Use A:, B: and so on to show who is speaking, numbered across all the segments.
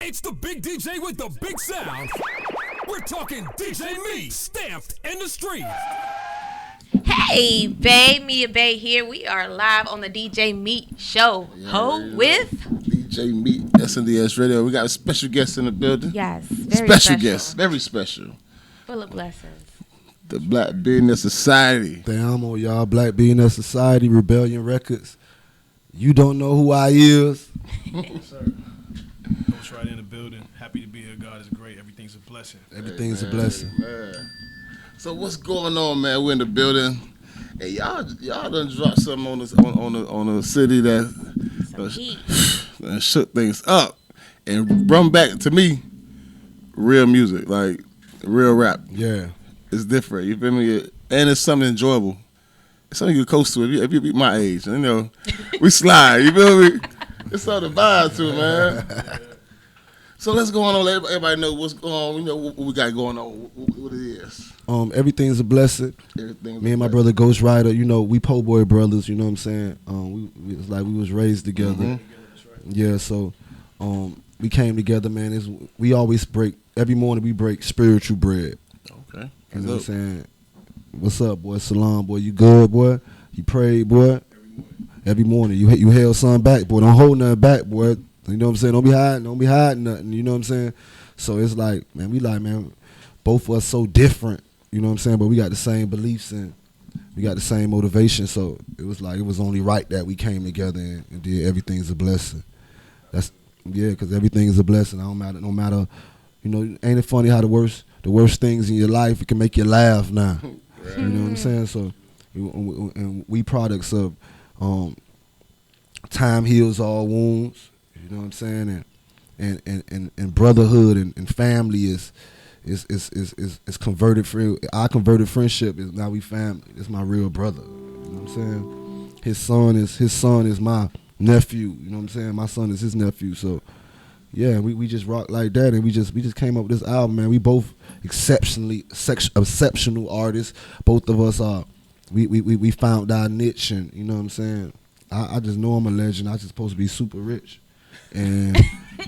A: It's the big DJ with the big sound. We're talking DJ Me, stamped in the street.
B: Hey, Bae, mediabae here. We are live on the DJ Meat Show. With
C: DJ Meat, sndsradio. We got a special guest in the building.
B: Yes, very
C: special guest, very special.
B: Full of blessings.
C: The Black Billionaire Society.
D: Damn on y'all, Black Billionaire Society, Rebellion Records. You don't know who I is.
E: Yes, sir. Ghostwridah in the building. Happy to be here. God is great. Everything's a blessing.
D: Everything's a blessing.
C: Man. So what's going on, man? We're in the building. Hey, y'all done dropped something on the city that shook things up and brought back to me real music, like real rap.
D: Yeah,
C: it's different. You feel me? And it's something enjoyable. It's something you coast to if you be my age. You know, we slide. You feel me? It's all the vibe to it, man. So let's go on. Let everybody know what's going on. We know what we got going on. What it is.
D: Everything's a blessing. Me and my brother Ghostwridah, you know, we po' boy brothers. You know what I'm saying? It's like we was raised together. Mm-hmm. Yeah. So, we came together, man. We always break every morning. We break spiritual bread.
C: Okay.
D: You know what I'm saying? What's up, boy? Salam, boy. You good, boy? You prayed, boy? Every morning. You held something back, boy. Don't hold nothing back, boy. You know what I'm saying? Don't be hiding nothing. You know what I'm saying? So it's like, man, both of us so different. You know what I'm saying? But we got the same beliefs and we got the same motivation. So it was only right that we came together and did Everything's a Blessing. Because everything is a blessing. No matter, you know, ain't it funny how the worst things in your life, it can make you laugh now. Right. You know what I'm saying? So, and we products of time heals all wounds. You know what I'm saying? And brotherhood and family is converted. Our converted friendship is now we family. It's my real brother. You know what I'm saying? His son is my nephew. You know what I'm saying? My son is his nephew. So yeah, we just rock like that, and we just came up with this album, man. We both exceptional artists. Both of us are. We found our niche, and you know what I'm saying? I just know I'm a legend. I just supposed to be super rich. And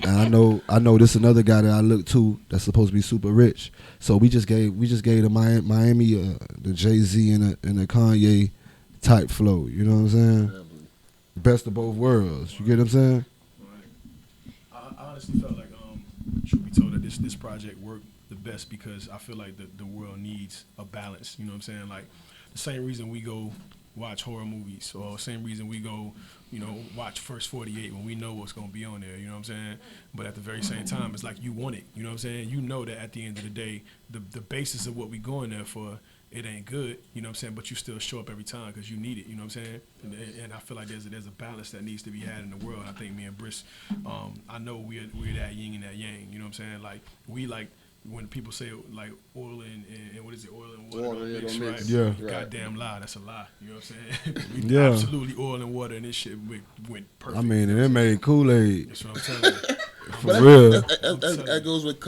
D: I know this another guy that I look to that's supposed to be super rich. So we just gave the Miami the Jay-Z and the Kanye type flow. You know what I'm saying? Best of both worlds. You get what I'm saying?
E: Right. I honestly felt like truth be told that this project worked the best because I feel like the world needs a balance. You know what I'm saying? Like the same reason we go watch horror movies, or same reason we go, you know, watch First 48 when we know what's going to be on there, you know what I'm saying? But at the very same time, it's like you want it, you know what I'm saying? You know that at the end of the day, the basis of what we going there for, it ain't good, you know what I'm saying? But you still show up every time because you need it, you know what I'm saying? And I feel like there's a balance that needs to be had in the world. I think me and Briss, I know we're that yin and that yang, you know what I'm saying? Like, we like, when people say like oil and what is it, oil and water don't mix, right?
D: Yeah.
E: Goddamn lie, that's a lie. You know what I'm saying?
D: Yeah.
E: Absolutely oil and water, and this shit went perfect.
D: I mean, and it made Kool-Aid.
E: That's what I'm telling you.
D: For real.
C: That goes with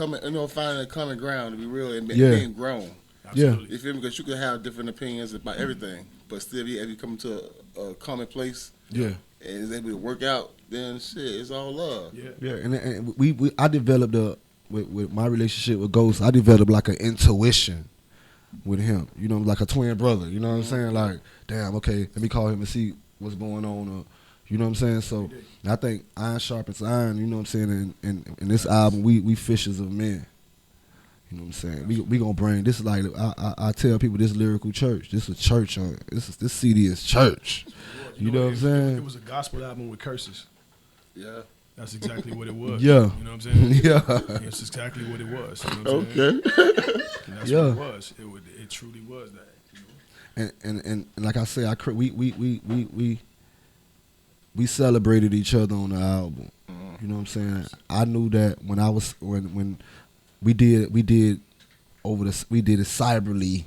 C: finding a common ground, to be real, and being grown.
E: Absolutely.
C: You feel me? Because you can have different opinions about everything, but still, if you come to a common place,
D: yeah,
C: and it's able to work out, then shit, it's all love.
D: Yeah. And I developed with my relationship with Ghost, I developed like an intuition with him, you know, like a twin brother, you know what I'm saying? Like, damn, okay, let me call him and see what's going on, or, you know what I'm saying? So I think iron sharpens iron, you know what I'm saying? And in this album, we fishers of men, you know what I'm saying? We gonna bring, this is like, I tell people this lyrical church, this is church, this CD is church, you know what I'm saying?
E: It was a gospel album with curses.
C: Yeah.
E: That's exactly what it was.
D: Yeah.
E: You know what I'm saying?
D: Yeah.
E: It's exactly what it was. You know what I'm
C: saying?
E: And that's what it was. It truly was that. You know?
D: And like I say, we celebrated each other on the album. You know what I'm saying? I knew that when we did it cyberly.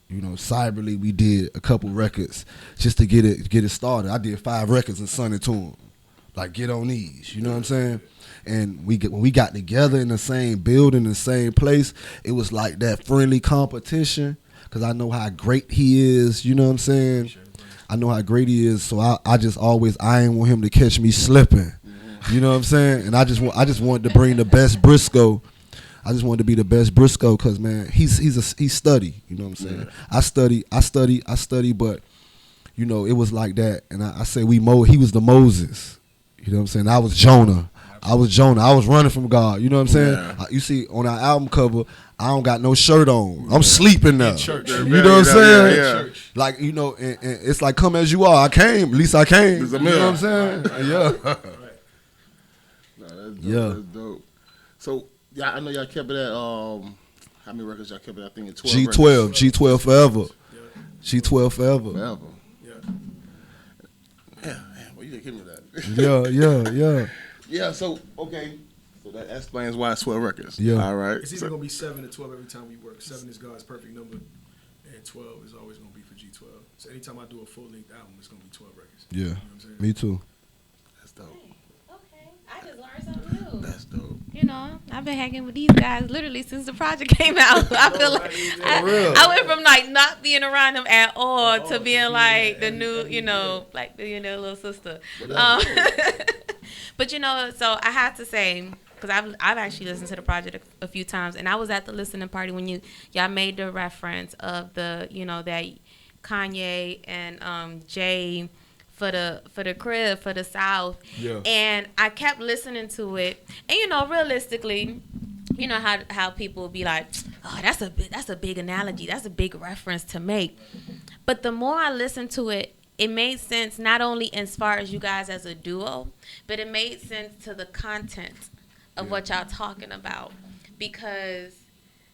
D: You know, cyberly we did a couple records just to get it started. I did 5 records and sent it to him. Like, get on these, you know what I'm saying? And when we got together in the same building, the same place, it was like that friendly competition, because I know how great he is, you know what I'm saying? I know how great he is, so I just always, I ain't want him to catch me slipping. You know what I'm saying? And I just wanted to bring the best Briscoe. I just wanted to be the best Briscoe because, man, he's study. You know what I'm saying? Yeah. I study, but you know it was like that. And I say he was the Moses. You know what I'm saying? I was Jonah. I was running from God. You know what I'm saying?
C: Yeah.
D: You see on our album cover, I don't got no shirt on. I'm sleeping now.
E: Church.
D: You know what I'm saying?
C: Yeah.
D: Like, you know, and it's like come as you are. I came. At least I came.
C: It's a
D: You know
C: mirror.
D: what I'm saying? Yeah.
C: That's dope. So, yeah, I know y'all kept it at, how many records y'all kept it? I think it's 12
D: G12.
C: records.
D: G12 forever.
E: Yeah.
D: G12 forever.
C: Forever.
E: Yeah.
C: Yeah, man, well, you didn't give me that.
D: Yeah.
C: Yeah, so, okay. So that explains why it's 12 records.
D: Yeah.
C: All right.
E: It's either going to be 7 or 12 every time we work. 7 is God's perfect number, and 12 is always going to be for G12. So anytime I do a full-length album, it's going to be 12 records.
D: Yeah.
E: You know what I'm saying?
D: Me too.
C: That's dope.
B: Okay, I just learned something new.
C: That's dope.
B: You know, I've been hanging with these guys literally since the project came out. I feel like I went from like not being around them at all to being like the new, you know, like the little sister. But you know, so I have to say, because I've actually listened to the project a few times, and I was at the listening party when y'all made the reference of the, you know, that Kanye and Jay for the crib for the South.
D: Yeah.
B: And I kept listening to it, and you know, realistically, you know how people be like, oh, that's a big analogy, that's a big reference to make. But the more I listened to it, it made sense not only as far as you guys as a duo, but it made sense to the content of what y'all talking about, because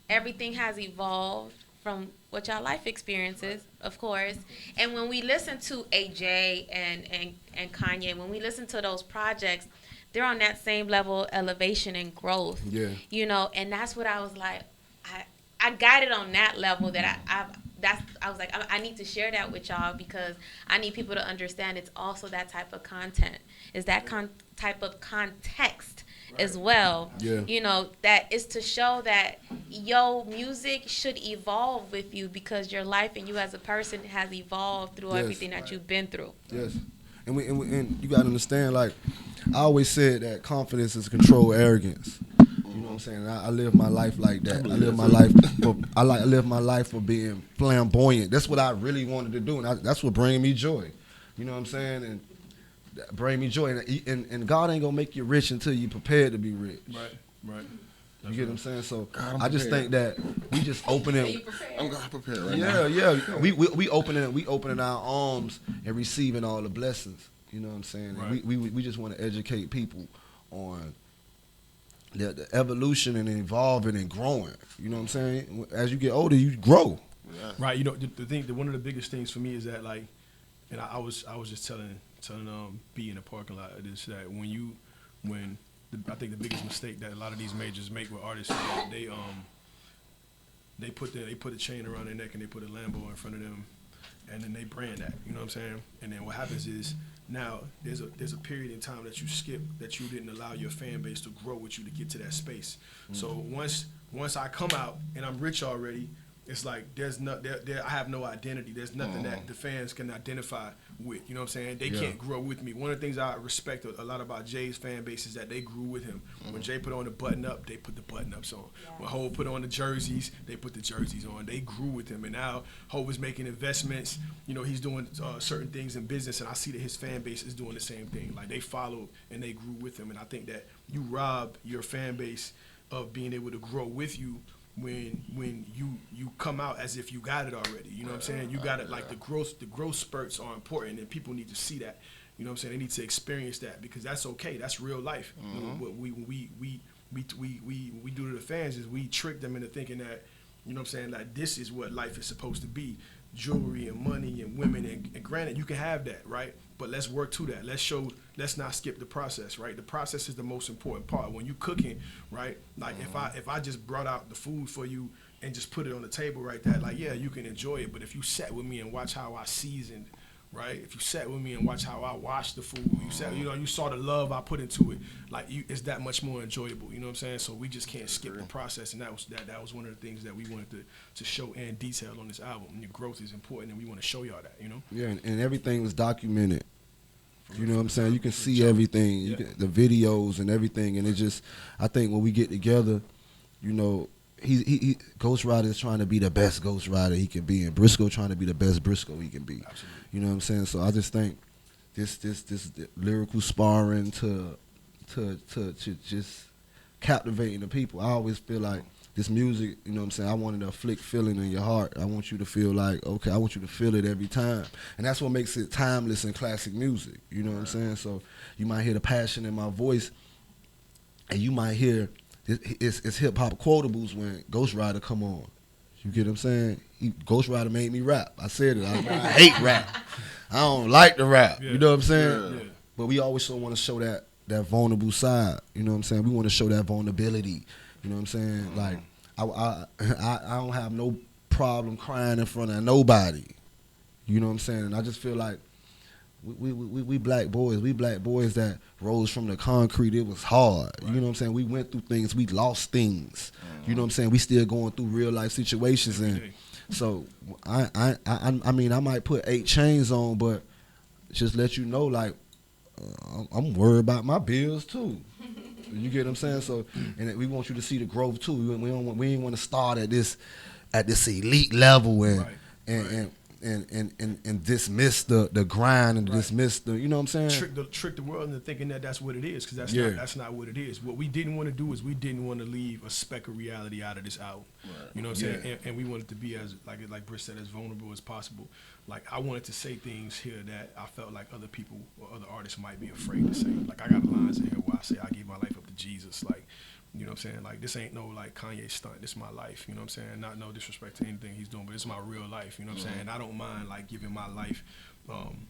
B: everything has evolved from what y'all life experiences, of course. And when we listen to AJ and Kanye, when we listen to those projects, they're on that same level of elevation and growth.
D: Yeah.
B: You know, and that's what I was like, I got it on that level that I was like, I need to share that with y'all, because I need people to understand it's also that type of content. It's that type of context as well.
D: Yeah.
B: You know, that is to show that your music should evolve with you, because your life and you as a person has evolved through
D: Yes.
B: everything that you've been through.
D: Yes. And you got to understand, like, I always said that confidence is control arrogance. You know what I'm saying? I live my life like that. I live my life for being flamboyant. That's what I really wanted to do, and that's what bring me joy. You know what I'm saying? And that bring me joy. And God ain't gonna make you rich until you prepared to be rich.
E: Right.
D: You get what I'm saying? So
C: God,
D: I just think that we just opening.
C: I'm God prepared right now.
D: Yeah. We opening our arms and receiving all the blessings. You know what I'm saying?
E: Right.
D: And we just want to educate people on the evolution and evolving and growing. You know what I'm saying? As you get older, you grow.
E: Right. You know, the thing, one of the biggest things for me is that, like, and I was just telling B in the parking lot of this, that I think the biggest mistake that a lot of these majors make with artists is that they put a chain around their neck and they put a Lambo in front of them, and then they brand that. You know what I'm saying? And then what happens is, now there's a period in time that you skip, that you didn't allow your fan base to grow with you to get to that space. So once I come out and I'm rich already, it's like I have no identity. There's nothing that the fans can identify with. You know what I'm saying? They can't grow with me. One of the things I respect a lot about Jay's fan base is that they grew with him. When Jay put on the button up, they put the button ups on. When Hov put on the jerseys, they put the jerseys on. They grew with him, and now Hov is making investments. You know, he's doing certain things in business, and I see that his fan base is doing the same thing. Like, they followed and they grew with him, and I think that you rob your fan base of being able to grow with you when you come out as if you got it already. You know what I'm saying? You got it. Like, the growth spurts are important, and people need to see that. You know what I'm saying? They need to experience that, because that's okay. That's real life. What we do to the fans is we trick them into thinking that, you know what I'm saying, like, this is what life is supposed to be. Jewelry and money and women, and granted, you can have that, right? But let's work to that. Let's not skip the process, right? The process is the most important part. When you cooking, right? Like, if I just brought out the food for you and just put it on the table right there, like, yeah, you can enjoy it. But if you sat with me and watch how I seasoned, right? If you sat with me and watch how I washed the food, you saw the love I put into it, like, it's that much more enjoyable. You know what I'm saying? So we just can't skip the process, and that was one of the things that we wanted to show and detail on this album. And your growth is important, and we want to show y'all that. You know?
D: Yeah, and everything was documented You know what I'm saying? You can see everything, the videos and everything, and it just, I think when we get together, you know, he ghostwridah is trying to be the best ghostwridah he can be, and Briscoe trying to be the best Briscoe he can be.
E: Absolutely.
D: You know what I'm saying? So I just think this lyrical sparring to just captivating the people. I always feel like this music, you know what I'm saying, I wanted to afflict feeling in your heart. I want you to feel like, okay, I want you to feel it every time. And that's what makes it timeless and classic music. You know what I'm saying? So you might hear the passion in my voice, and you might hear it's hip-hop quotables when ghostwridah come on. You get what I'm saying? Ghostwridah made me rap. I said it. I hate rap. I don't like the rap. You know what I'm saying?
E: Yeah.
D: But we always want to show that vulnerable side. You know what I'm saying? We want to show that vulnerability. You know what I'm saying? Like, I don't have no problem crying in front of nobody. You know what I'm saying? And I just feel like we black boys. We black boys that rose from the concrete. It was hard. Right. You know what I'm saying? We went through things. We lost things. You know what I'm saying? We still going through real life situations. And so I mean, I might put 8 chains on, but just let you know, like, I'm worried about my bills too. You get what I'm saying? So, and we want you to see the growth too. We ain't want to start at this elite level and dismiss the grind and dismiss the, you know what I'm saying?
E: Trick the world into thinking that that's what it is, because that's not what it is. What we didn't want to do is we didn't want to leave a speck of reality out of this album. Right. You know what I'm saying? And we wanted to be as like Britt said, as vulnerable as possible. Like, I wanted to say things here that I felt like other people or other artists might be afraid to say. Like, I got lines in here where I say I gave my life up to Jesus. Like, you know what I'm saying? Like, this ain't no, like, Kanye stunt. This is my life, you know what I'm saying? Not no disrespect to anything he's doing, but it's my real life, you know what I'm saying? And I don't mind, like, giving my life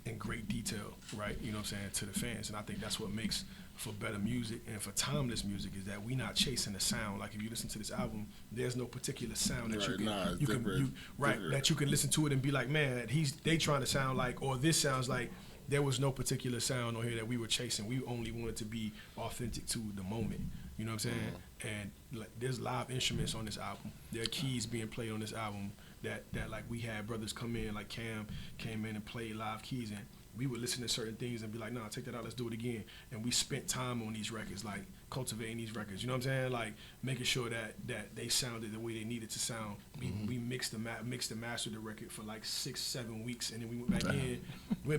E: in great detail, right? You know what I'm saying, to the fans. And I think that's what makes for better music and for timeless music is that we not chasing the sound. Like, if you listen to this album, there's no particular sound that that you can listen to it and be like, man, they trying to sound like, or this sounds like. There was no particular sound on here that we were chasing. We only wanted to be authentic to the moment. You know what I'm saying? And like, there's live instruments on this album. There are keys being played on this album that like we had brothers come in, like Cam came in and played live keys, and we would listen to certain things and be like, nah, take that out, let's do it again. And we spent time on these records, like cultivating these records. You know what I'm saying? Like making sure that they sounded the way they needed to sound. We mixed and mastered the record for like 6-7 weeks, and then we went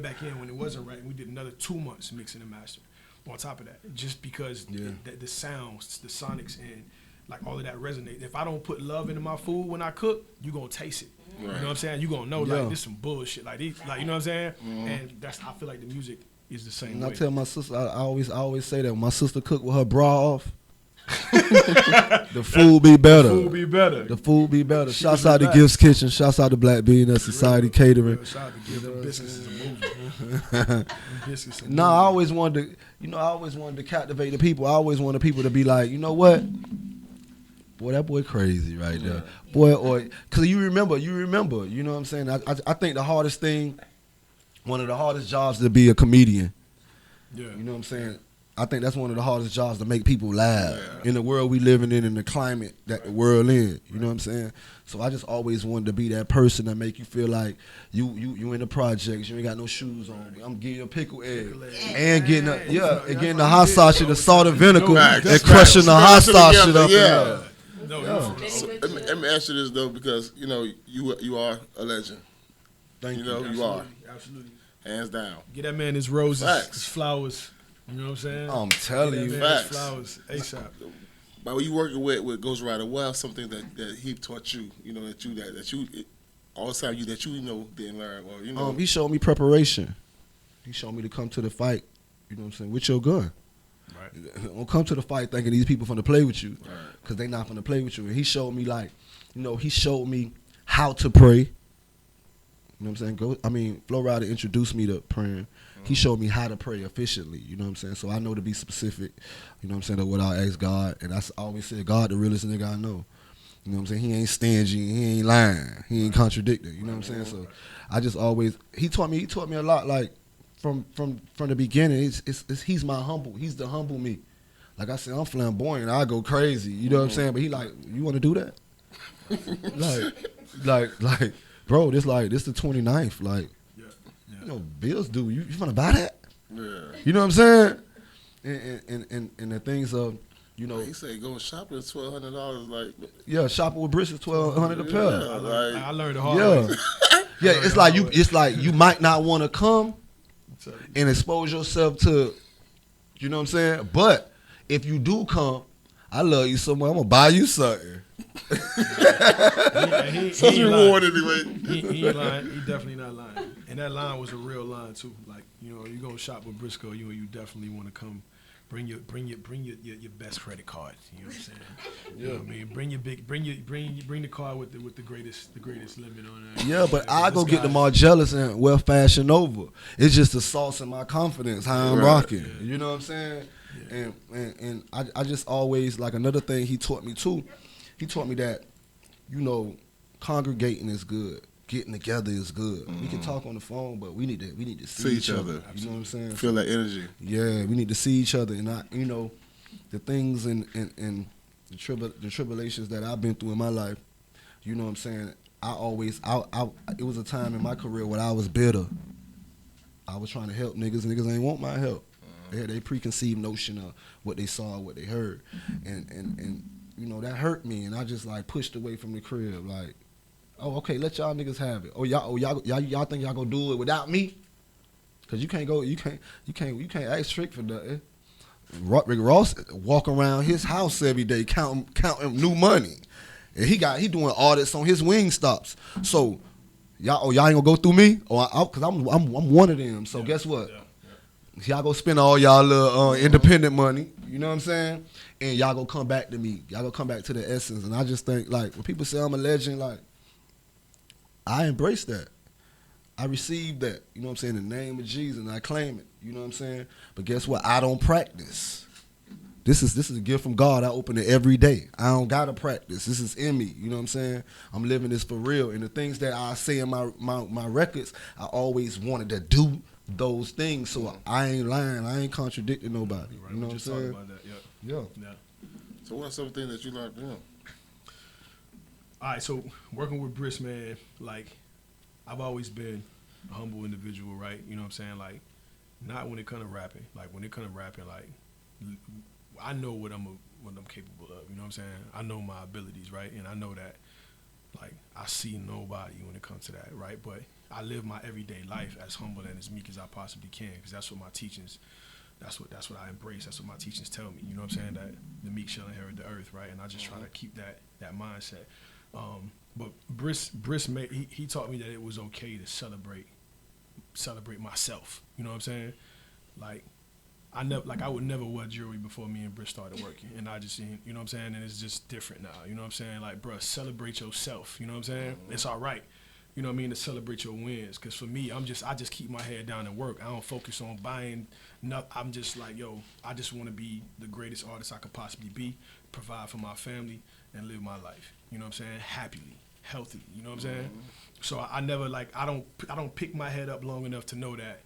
E: back in when it wasn't right, and we did another 2 months mixing and mastering. On top of that, just because the sounds, the sonics, and like all of that resonate. If I don't put love into my food when I cook, you gonna taste it. Right. You know what I'm saying? You gonna know like this some bullshit. Like these, like, you know what I'm saying? And I feel like the music is the same. And way. I tell
D: my sister, I always say that when my sister cook with her bra off, the food be better. The food be better. Shouts out to Gifts Kitchen. Shouts out to Black Bean Society Catering.
E: Shout out to Give Them Biscuits is a movie.
D: No, I always wanted to captivate the people. I always wanted people to be like, you know what? Boy, that boy crazy right there. Boy, or because you remember, you know what I'm saying? I think the hardest thing, one of the hardest jobs to be a comedian. Yeah. You know what I'm saying? I think that's one of the hardest jobs to make people laugh in the world we living in the climate that the world in. You know what I'm saying? So I just always wanted to be that person that make you feel like you in the projects, you ain't got no shoes on. I'm getting a pickle egg and getting the hot sauce, the salt and vinegar, and crushing the hot sauce shit up.
C: So, let me ask you this though, because you know you are a legend.
D: Thank you.
C: You are
E: absolutely
C: hands down.
E: Get that man his roses, his flowers. You know what I'm saying?
D: I'm telling you,
E: facts. Flowers ASAP.
C: But when you working with ghostwridah, what else something that he taught you? You know that you all the time that you know didn't learn, or you know.
D: He showed me preparation. He showed me to come to the fight. You know what I'm saying? With your gun. Right. Don't come to the fight thinking these people finna play with you, because they not finna play with you. And he showed me he showed me how to pray. You know what I'm saying? Flo Rida introduced me to praying. He showed me how to pray efficiently, you know what I'm saying? So I know to be specific, you know what I'm saying, of what I ask God. And I always say, God, the realest nigga I know. You know what I'm saying? He ain't stingy, he ain't lying, he ain't contradicting, you know what I'm saying? So I just always, he taught me a lot, like, from the beginning. He's the humble me. Like I said, I'm flamboyant, I go crazy, you know what I'm saying? But he like, you want to do that? like, bro, this the 29th, like, you know, bills due. You want to buy that?
C: Yeah.
D: You know what I'm saying? And the things of, you know,
C: He said going shopping is $1,200. Like,
D: yeah, shopping with Brits is $1,200 a pair.
C: I
E: learned the hard way.
D: Yeah, it's like you might not want to come and expose yourself to, you know what I'm saying? But if you do come, I love you so much, I'm gonna buy you something.
C: Such reward anyway.
E: He ain't lying. He definitely not lying. And that line was a real line too. Like, you know, you go shop with Briscoe, you definitely want to come. Bring your best credit card. You know what I'm saying? You know what I mean? Bring the card with the greatest limit on it.
D: Yeah, but I go get the Margielas and wear Fashion Nova. It's just the sauce in my confidence, how I'm rocking. Yeah. You know what I'm saying? Yeah. And I just always, like, another thing he taught me too. He taught me that, you know, congregating is good. Getting together is good. We can talk on the phone, but we need to see each other. You know what I'm saying?
C: Feel that energy.
D: Yeah, we need to see each other, and you know, the things and the tribulations that I've been through in my life. You know what I'm saying? It was a time in my career where I was bitter. I was trying to help niggas. Niggas ain't want my help. They had a preconceived notion of what they saw, what they heard, and you know that hurt me, and I just like pushed away from the crib, like. Oh, okay, let y'all niggas have it. Y'all think y'all gonna do it without me? Cause you can't ask Trick for nothing. Rick Ross walk around his house every day counting new money, and he doing audits on his wing stops. So y'all ain't gonna go through me, cause I'm one of them. So guess what? Y'all go spend all y'all little independent money. You know what I'm saying? And y'all go come back to me. Y'all go come back to the essence. And I just think, like, when people say I'm a legend, like, I embrace that. I receive that. You know what I'm saying? In the name of Jesus, and I claim it. You know what I'm saying? But guess what? I don't practice. This is a gift from God. I open it every day. I don't gotta practice. This is in me. You know what I'm saying? I'm living this for real. And the things that I say in my records, I always wanted to do those things. So I ain't lying. I ain't contradicting nobody.
E: Right.
D: You know what I'm saying?
E: About that.
D: Yeah.
C: So what's something that you learned from him?
E: All right, so working with Briss, man, like, I've always been a humble individual, right? You know what I'm saying? Like, not when it comes to rapping. Like, when it comes to rapping, like, I know what I'm capable of. You know what I'm saying? I know my abilities, right? And I know that, like, I see nobody when it comes to that, right? But I live my everyday life as humble and as meek as I possibly can, because that's what my teachings. That's what I embrace. That's what my teachings tell me. You know what I'm saying? That the meek shall inherit the earth, right? And I just try to keep that mindset. But Briss he taught me that it was okay to celebrate myself. You know what I'm saying? Like, I would never wear jewelry before me and Briss started working, and I just, you know what I'm saying? And it's just different now. You know what I'm saying? Like, bruh, celebrate yourself. You know what I'm saying? It's all right. You know what I mean? To celebrate your wins. Because for me, I just keep my head down and work. I don't focus on buying nothing. I'm just like, yo, I just want to be the greatest artist I could possibly be, provide for my family, and live my life. You know what I'm saying? Happily, healthy. You know what I'm saying? So I never, like, I don't pick my head up long enough to know that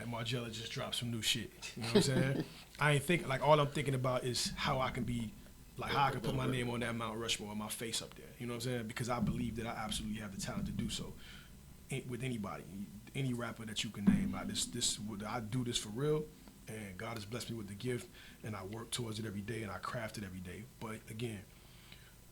E: Margiela just dropped some new shit. You know what I'm saying? I ain't think, like, all I'm thinking about is how I can be, like, how I can put my name on that Mount Rushmore, my face up there. You know what I'm saying? Because I believe that I absolutely have the talent to do so with anybody, any rapper that you can name. I do this for real, and God has blessed me with the gift, and I work towards it every day, and I craft it every day. But again,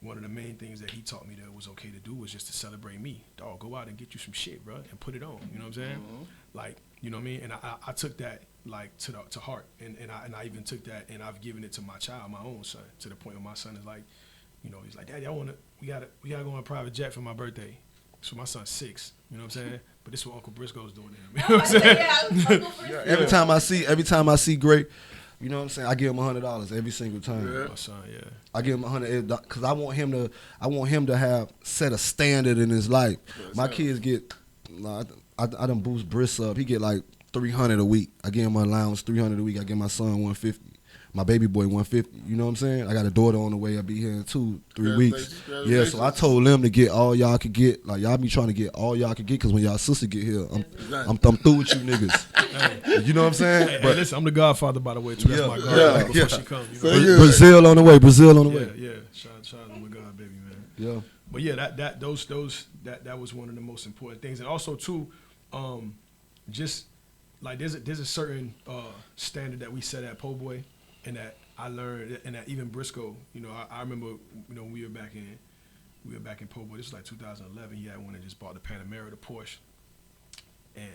E: one of the main things that he taught me that it was okay to do was just to celebrate me. Dog, go out and get you some shit, bro, and put it on. You know what I'm saying? Like, you know what I mean? And I took that, like, to heart, and I even took that, and I've given it to my child, my own son, to the point where my son is like, you know, he's like, Daddy, we gotta go on a private jet for my birthday. So my son's 6. You know what I'm saying? But this is what Uncle Briscoe's doing to him. You know what I'm saying?
D: Every time I see Great, you know what I'm saying, I give him $100 every single time.
E: Yeah. My son, yeah.
D: I give him $100 because I want him to have set a standard in his life. My kids get, I done boost Briss up. He get like $300 a week. I give him my allowance $300 a week. I give my son $150. My baby boy $150. You know what I'm saying? I got a daughter on the way. I'll be here in 2-3 weeks. Yeah, so I told them to get all y'all could get. Like, y'all be trying to get all y'all could get because when y'all sister get here, I'm through with you niggas. You know what I'm saying?
E: Hey, listen, I'm the godfather, by the way, too. That's my god before she comes. You know?
D: Brazil on the way.
E: Yeah. Shout out to my god, baby, man.
D: Yeah.
E: But yeah, that was one of the most important things. And also, too, just like there's a certain standard that we set at Po' Boy, and that I learned, and that even Briscoe, you know, I remember, you know, when we were back in Po' Boy. This was like 2011. He had one that just bought the Panamera, the Porsche, and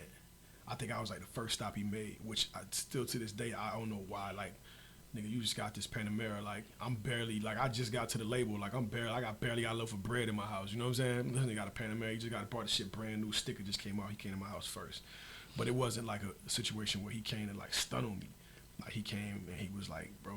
E: I think I was like the first stop he made, which still to this day I don't know why. Like, nigga, you just got this Panamera. Like, I'm barely, like, I just got to the label. Like, I barely got a loaf of bread in my house. You know what I'm saying? This nigga got a Panamera. He just bought the shit brand new. Sticker just came out. He came to my house first. But it wasn't like a situation where he came to like stun on me. Like, he came and he was like, bro,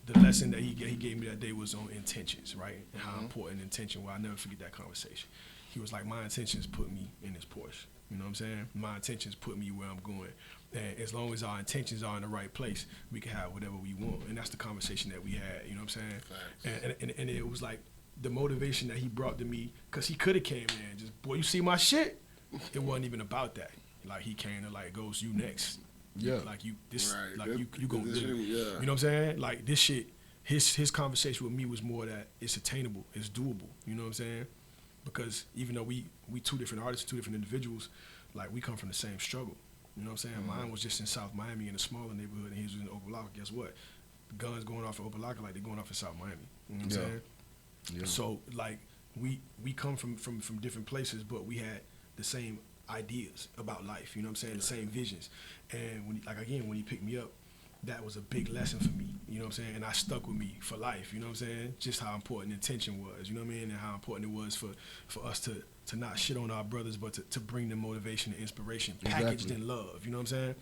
E: the lesson that he gave me that day was on intentions, right? And how important intention. Well, I'll never forget that conversation. He was like, my intentions put me in this Porsche. You know what I'm saying? My intentions put me where I'm going. And as long as our intentions are in the right place, we can have whatever we want. And that's the conversation that we had, you know what I'm saying? And it was like the motivation that he brought to me, because he could have came in and just, boy, you see my shit? It wasn't even about that. Like, he came to like, Ghost, you next.
C: Yeah.
E: Like, you, this,
C: right.
E: like, you gonna do it.
C: Yeah.
E: You know what I'm saying? Like, this shit, his conversation with me was more that it's attainable, it's doable. You know what I'm saying? Because even though we two different artists, two different individuals, like, we come from the same struggle. You know what I'm saying? Mine was just in South Miami in a smaller neighborhood, and his was in Opalocka. Guess what? The guns going off in Opalocka like they're going off in South Miami. You know what I'm saying? Yeah. So, like, we come from different places, but we had the same ideas about life. You know what I'm saying? The same visions. And when he picked me up, that was a big lesson for me. You know what I'm saying? And I stuck with me for life. You know what I'm saying? Just how important intention was. You know what I mean? And how important it was for us to not shit on our brothers, but to bring them motivation and inspiration, packaged in love. You know what I'm saying?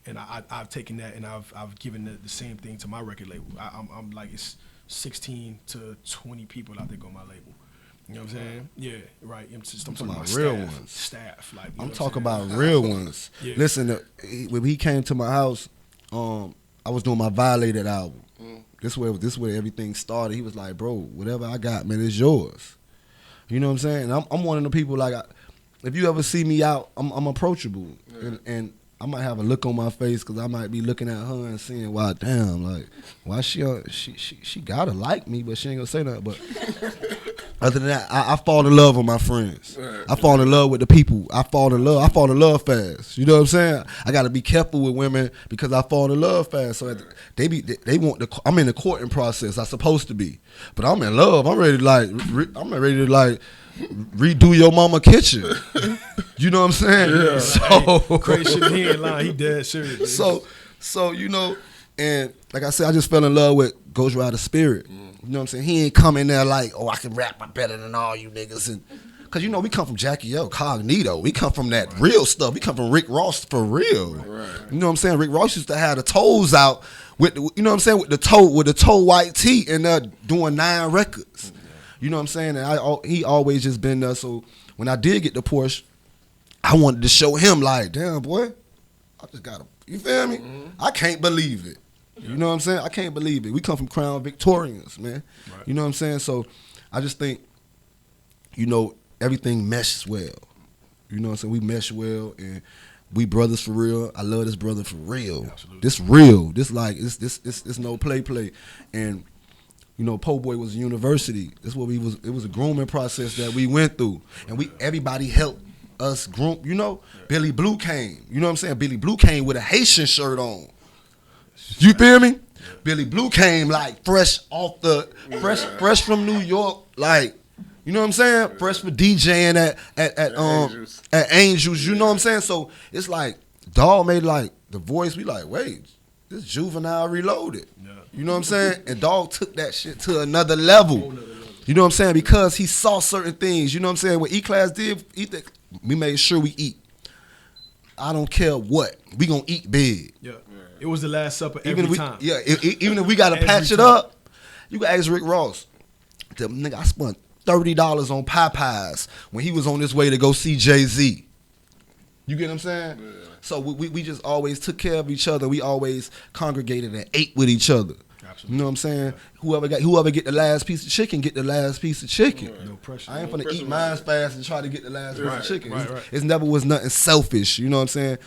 E: And I've taken that and I've given the same thing to my record label. I'm like, it's 16 to 20 people I think on my label. You know what I'm saying? Yeah, right. I'm talking about
D: real
E: staff,
D: ones.
E: Staff, like,
D: I'm talking about real ones.
E: Yeah.
D: Listen, when he came to my house, I was doing my Violated album. This where everything started. He was like, bro, whatever I got, man, it's yours. You know what I'm saying? And I'm one of the people, like, if you ever see me out, I'm approachable. Yeah. And I might have a look on my face because I might be looking at her and seeing, why, damn, like, why she gotta like me, but she ain't gonna say nothing. But other than that, I fall in love with my friends. Right. I fall in love with the people. I fall in love fast. You know what I'm saying? I gotta be careful with women because I fall in love fast. So they want I'm in the courting process. I'm supposed to be, but I'm in love. I'm ready to redo your mama kitchen. You know what I'm saying?
E: Yeah.
D: So
E: crazy shit. He ain't lying. He dead serious.
D: So you know, and like I said, I just fell in love with ghostwridah spirit. You know what I'm saying? He ain't come in there like, oh, I can rap better than all you niggas, and because you know we come from Jackie O, Cognito. We come from that real stuff. We come from Rick Ross for real. Right. You know what I'm saying? Rick Ross used to have the toes out with you know what I'm saying, with the toe white tee and doing 9 records. You know what I'm saying? And he always just been there. So when I did get the Porsche, I wanted to show him like, damn boy, I just got you feel me? I can't believe it. You know what I'm saying? I can't believe it. We come from Crown Victorians, man. Right. You know what I'm saying? So I just think, you know, everything meshes well. You know what I'm saying? We mesh well, and we brothers for real. I love this brother for real. Absolutely. This real. This like it's no play. And you know, Po' Boy was a university. That's what it was a grooming process that we went through, and everybody helped us groom. You know, Billy Blue came. You know what I'm saying? Billy Blue came with a Haitian shirt on. You feel me? Billy Blue came like fresh from New York, like, you know what I'm saying? Fresh for DJing at Angels, you know what I'm saying? So it's like Dog made like the voice, we like, wait, this Juvenile Reloaded. Yeah. You know what I'm saying? And Dog took that shit to another level. You know what I'm saying? Because he saw certain things, you know what I'm saying? What E-Class did, we made sure we eat. I don't care what. We gonna eat big. Yeah.
E: It was the Last Supper every time.
D: Yeah, even if we got to patch it up, you can ask Rick Ross. The nigga, I spent $30 on Popeyes when he was on his way to go see Jay-Z. You get what I'm saying? Yeah. So we just always took care of each other. We always congregated and ate with each other. Absolutely. You know what I'm saying? Yeah. Whoever get the last piece of chicken, get the last piece of chicken. Right. No pressure. I ain't finna eat mine fast and try to get the last piece of chicken. Right. It never was nothing selfish. You know what I'm saying?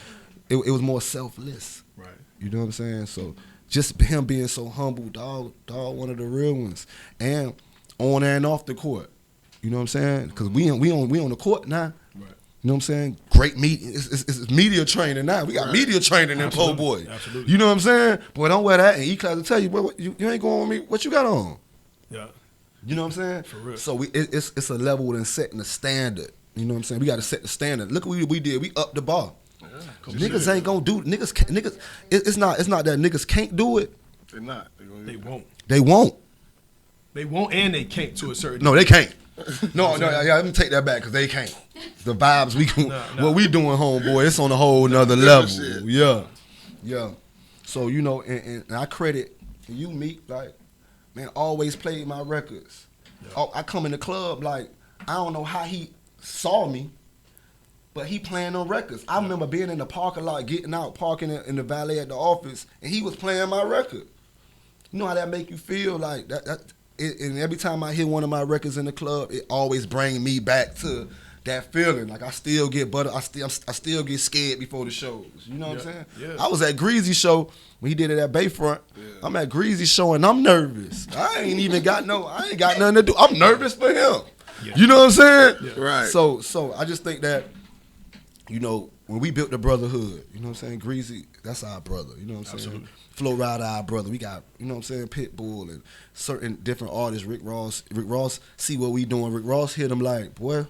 D: It was more selfless. Right. You know what I'm saying? So just him being so humble, dog, one of the real ones, and on and off the court. You know what I'm saying? Because we on the court now. Right. You know what I'm saying? great media. It's media training now. We got media training in Po Boy.
E: Absolutely.
D: You know what I'm saying? Boy, don't wear that. And E-Class will tell you, boy, you ain't going with me. What you got on?
E: Yeah.
D: You know what I'm saying?
E: For real.
D: So it's a level in setting the standard. You know what I'm saying? We got to set the standard. Look what we did. We upped the bar.
C: Yeah.
D: Niggas ain't gonna do niggas. It's not that niggas can't do it.
C: They're not.
E: They won't.
D: They won't.
E: They won't, and they can't to a certain.
D: No, they can't. No, yeah, let me take that back because they can't. The vibes what we doing, homeboy, it's on a whole nother level.
C: Shit.
D: Yeah. So you know, and I credit you, Meek, like, man, always played my records. Yeah. I come in the club like I don't know how he saw me, but he playing on records. I remember being in the parking lot, getting out, parking in the valet at the office, and he was playing my record. You know how that make you feel? Like that. And every time I hear one of my records in the club, it always brings me back to that feeling. Like I still get I still get scared before the shows. You know what I'm saying?
E: Yeah.
D: I was at Greasy show when he did it at Bayfront. Yeah. I'm at Greasy show and I'm nervous. I ain't got nothing to do. I'm nervous for him. Yeah. You know what I'm saying?
C: Yeah. Right.
D: So I just think that, you know, when we built the brotherhood, you know what I'm saying? Greasy, that's our brother. You know what I'm saying?
E: Absolutely.
D: Flo Rida, our brother. We got, you know what I'm saying, Pitbull and certain different artists. Rick Ross see what we doing. Rick Ross hit him like, boy,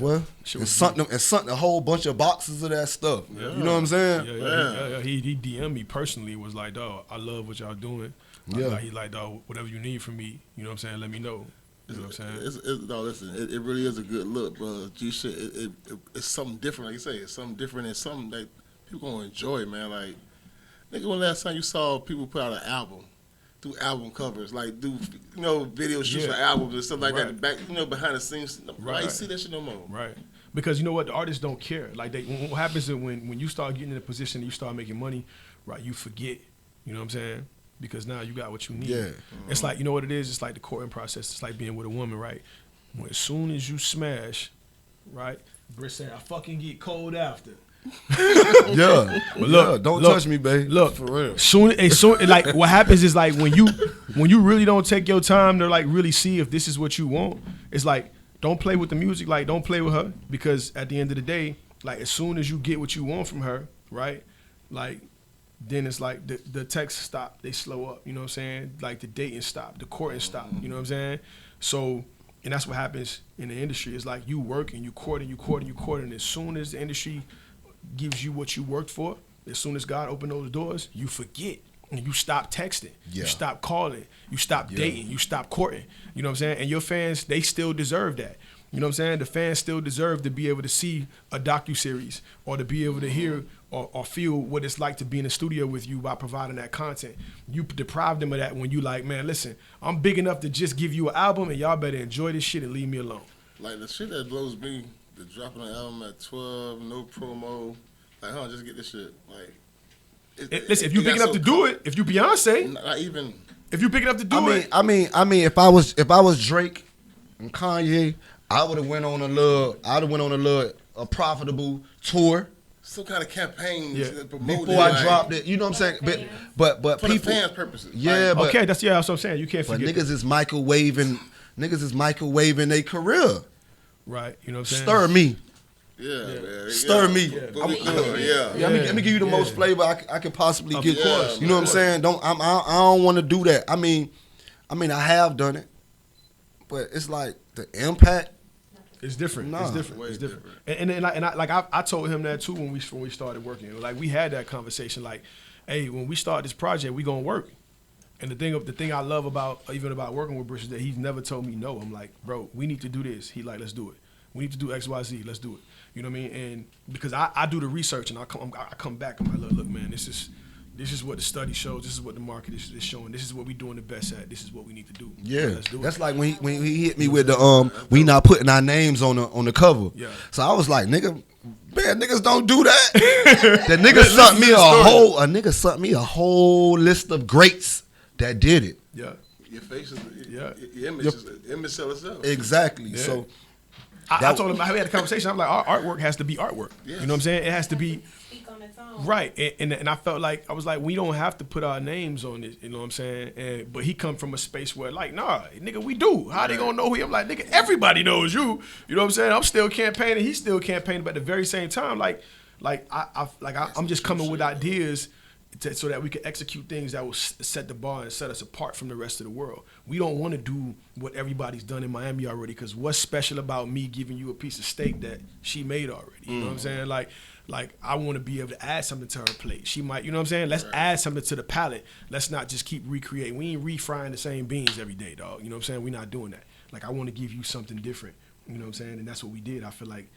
D: and sent a whole bunch of boxes of that stuff. Yeah. You know what I'm saying?
E: Yeah. He DM'd me personally, was like, dog, I love what y'all doing.
D: Yeah.
E: He like, dog, whatever you need from me, you know what I'm saying, let me know. You know what I'm saying?
C: No, listen, it really is a good look, bro. G shit, it's something different, like you say. It's something different and something that people gonna enjoy, man. Like, nigga, when last time you saw people put out an album, do album covers, like do, you know, video shoots for albums and stuff like that, back, you know, behind the scenes. Right. You see that shit no more.
E: Right. Because you know what, the artists don't care. Like what happens is when you start getting in a position and you start making money, right, you forget. You know what I'm saying? Because now you got what you need.
D: Yeah.
E: It's like, you know what it is? It's like the courting process. It's like being with a woman, right? When as soon as you smash, right, Britt saying, I fucking get cold after.
D: Yeah. But look, don't touch me, babe.
E: Look,
D: for real.
E: Soon, like what happens is like when you really don't take your time to like really see if this is what you want, it's like, don't play with the music, like don't play with her, because at the end of the day, like as soon as you get what you want from her, right, like then it's like the texts stop, they slow up, you know what I'm saying? Like the dating stop, the courting stop, you know what I'm saying? So, and that's what happens in the industry. It's like you work and you court and as soon as the industry gives you what you worked for, as soon as God opened those doors, you forget. And you stop texting, you stop calling, you stop dating, you stop courting. You know what I'm saying? And your fans, they still deserve that. You know what I'm saying? The fans still deserve to be able to see a docuseries or to be able to hear or feel what it's like to be in the studio with you by providing that content. You deprive them of that when you like, man, listen, I'm big enough to just give you an album and y'all better enjoy this shit and leave me alone.
C: Like the shit that blows me, the dropping an album at 12, no promo, like, just get this shit. Like,
E: listen, if you big enough to do it, if you Beyonce,
C: not even.
E: If you big enough to do it,
D: I mean, if I was Drake and Kanye, I would have went on a profitable tour.
C: Some kind of campaign
D: before I dropped it. You know what I'm saying? But
C: for
D: people,
C: the fans' purposes.
D: Yeah,
C: like,
D: but
E: okay, that's what I'm saying. You can't forget.
D: But niggas is microwaving their career.
E: Right. You know what I'm saying?
D: Stir me.
C: Yeah.
D: Stir me.
C: Let
D: me give you the most flavor I could possibly get. You know what I'm saying? I don't want to do that. I mean, I have done it, but it's like the impact.
E: It's different.
D: Nah.
E: It's different. And I told him that too when we started working. Like we had that conversation. Like, hey, when we start this project, we gonna work. And the thing I love about working with Brish is that he's never told me no. I'm like, bro, we need to do this. He like, let's do it. We need to do X, Y, Z. Let's do it. You know what I mean? And because I do the research and I come back. I'm like, look, man, this is what the study shows. This is what the market is showing. This is what we doing the best at. This is what we need to do.
D: Yeah,
E: let's do
D: that's
E: it.
D: like when he hit me with the we not putting our names on the cover.
E: Yeah.
D: So I was like, nigga, man, niggas don't do that. The nigga sent me a whole list of greats that did it.
E: Yeah.
C: Your face is your image is the image sells itself.
D: Exactly.
E: Yeah.
D: So
E: I told him, I had a conversation. I'm like, our artwork has to be artwork.
C: Yes.
E: You know what I'm saying? It has to be.
B: Speak on its own.
E: Right, and I felt like I was like, we don't have to put our names on it, you know what I'm saying? But he come from a space where like, nah, nigga, we do. How they gonna know who? I'm like, nigga, everybody knows you. You know what I'm saying? I'm still campaigning, he's still campaigning, but at the very same time, I'm just coming with ideas so that we can execute things that will set the bar and set us apart from the rest of the world. We don't want to do what everybody's done in Miami already, because what's special about me giving you a piece of steak that she made already? You know what I'm saying? Like I want to be able to add something to her plate. She might, you know what I'm saying? Let's add something to the palate. Let's not just keep recreating. We ain't refrying the same beans every day, dog. You know what I'm saying? We're not doing that. Like I want to give you something different. You know what I'm saying? And that's what we did. I feel like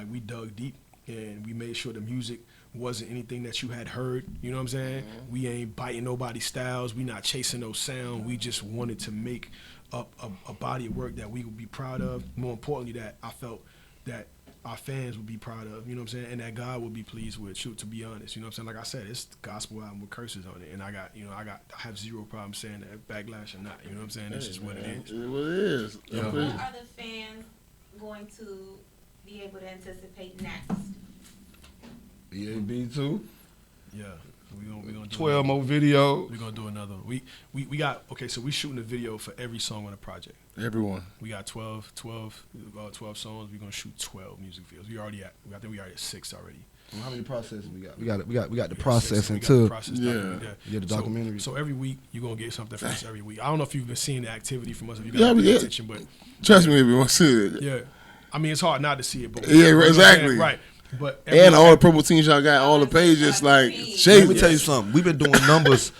E: we dug deep and we made sure the music wasn't anything that you had heard. You know what I'm saying? Mm-hmm. We ain't biting nobody's styles. We not chasing no sound. We just wanted to make up a body of work that we would be proud of. More importantly, that I felt that our fans would be proud of, you know what I'm saying, and that God would be pleased with. Shoot, to be honest, you know what I'm saying. Like I said, it's the gospel album with curses on it, and I have zero problem saying that, backlash or not. You know what I'm saying? That's just what it is.
C: It is.
B: So what are the fans going to be able to anticipate next?
D: EAB too.
E: Yeah, we gonna do
D: 12 more videos.
E: We're gonna do another. We got so we shooting a video for every song on the project.
C: Everyone.
E: We got 12 songs. We're gonna shoot 12 music videos. I think we already at 6 already.
D: Well, how many processes we got? We got the processing too.
E: Yeah,
D: the documentary.
E: So every week you're gonna get something from us every week. I don't know if you've been seeing the activity from us. If you got pay attention, but
C: trust me, everyone see it.
E: Yeah, I mean it's hard not to see it, but
C: exactly.
E: Right. But
C: and all the promo teams y'all got, all the pages, like
D: let me tell you something. We've been doing numbers.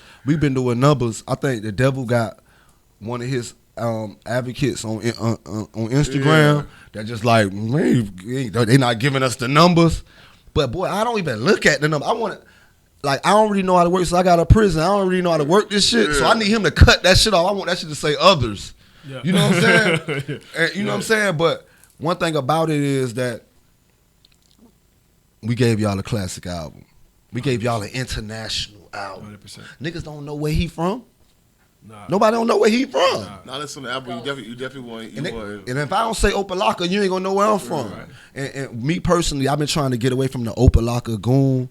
D: I think the devil got one of his advocates on Instagram that just like, they not giving us the numbers. But boy, I don't even look at the number. I don't really know how to work, so I got a prison. I don't really know how to work this shit, so I need him to cut that shit off. I want that shit to say others. Yeah. You know what I'm saying? And you know what I'm saying? But one thing about it is that we gave y'all a classic album. We gave y'all an international album.
E: 100%.
D: Niggas don't know where he from.
E: Nah.
D: Nobody don't know where he from.
C: Nah, listen to the album. You definitely want.
D: And if I don't say Opalocka, you ain't gonna know where I'm from. Right. And me personally, I've been trying to get away from the Opalocka goon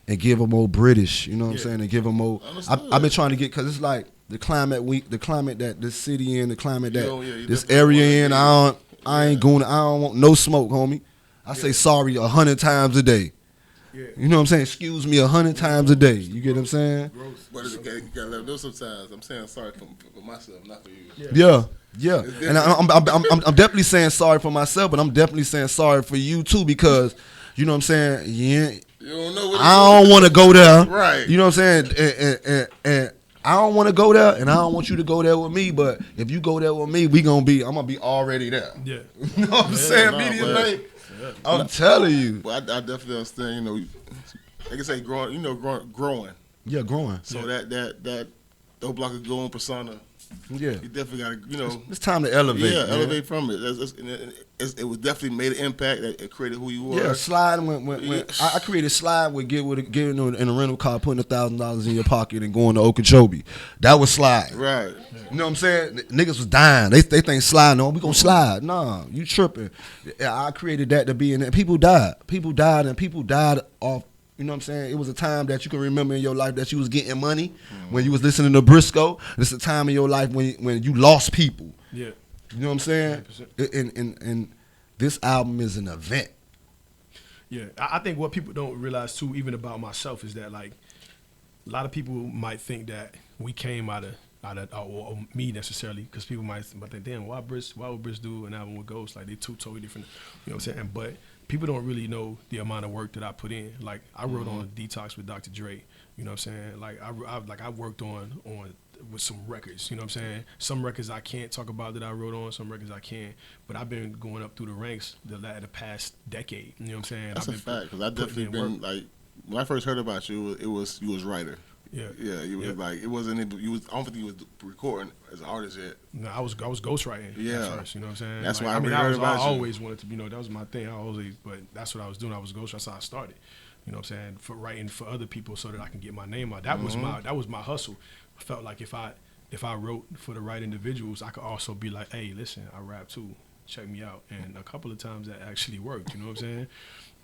D: and give them more British. You know what I'm saying? And give them more. I've been trying to get, because it's like the climate that this city in, the climate that this area in. I ain't going. I don't want no smoke, homie. I say sorry 100 times a day. Yeah. You know what I'm saying? Excuse me 100 times a day. You get what I'm saying?
C: But you gotta let them know sometimes. I'm saying sorry for myself, not for you.
D: Yeah. And I'm definitely saying sorry for myself, but I'm definitely saying sorry for you too, because you know what I'm saying? Yeah.
C: You don't know what
D: I don't want to go there.
C: Right.
D: You know what I'm saying? And I don't want to go there, and I don't want you to go there with me. But if you go there with me, I'm gonna be already there.
E: Yeah.
D: You know what I'm saying? Mediabae. I'm telling you.
C: Well, I definitely understand. You know, like I say, growing. Growing.
D: Yeah, growing.
C: So that dope block of going persona.
D: Yeah.
C: You definitely gotta,
D: It's time to elevate.
C: Yeah, elevate from it. It was definitely made an impact. It created who you were.
D: Yeah, Slide when I created Slide with getting in a rental car, putting $1,000 in your pocket and going to Okeechobee. That was Slide.
C: Right.
D: You know what I'm saying? Niggas was dying. They think Slide, no, we gonna slide. Nah, you tripping. I created that to be in there. People died, and people died off. You know what I'm saying? It was a time that you can remember in your life that you was getting money when you was listening to Briscoe. It's a time in your life when you lost people.
E: Yeah.
D: You know what I'm saying? And this album is an event.
E: Yeah. I think what people don't realize too, even about myself, is that like a lot of people might think that we came out of or me necessarily, because people might think, damn, why would Briss do an album with Ghost? Like they two totally different. You know what I'm saying? But people don't really know the amount of work that I put in. Like I wrote on Detox with Dr. Dre. You know what I'm saying? Like I worked on with some records. You know what I'm saying? Some records I can't talk about that I wrote on. Some records I can. But I've been going up through the ranks the past decade. You know what I'm saying?
C: That's a fact, because I definitely been like, when I first heard about you, you was writer.
E: Yeah.
C: You was like, it wasn't. I don't think you was recording as an artist yet.
E: No, I was ghostwriting.
C: Yeah.
E: At first, you know what I'm saying?
C: That's why
E: I always wanted to, that was my thing. But that's what I was doing. I was ghostwriting. That's how I started. You know what I'm saying? For writing for other people so that I can get my name out. That was my hustle. I felt like if I wrote for the right individuals, I could also be like, hey, listen, I rap too. check me out. And a couple of times that actually worked, you know what I'm saying?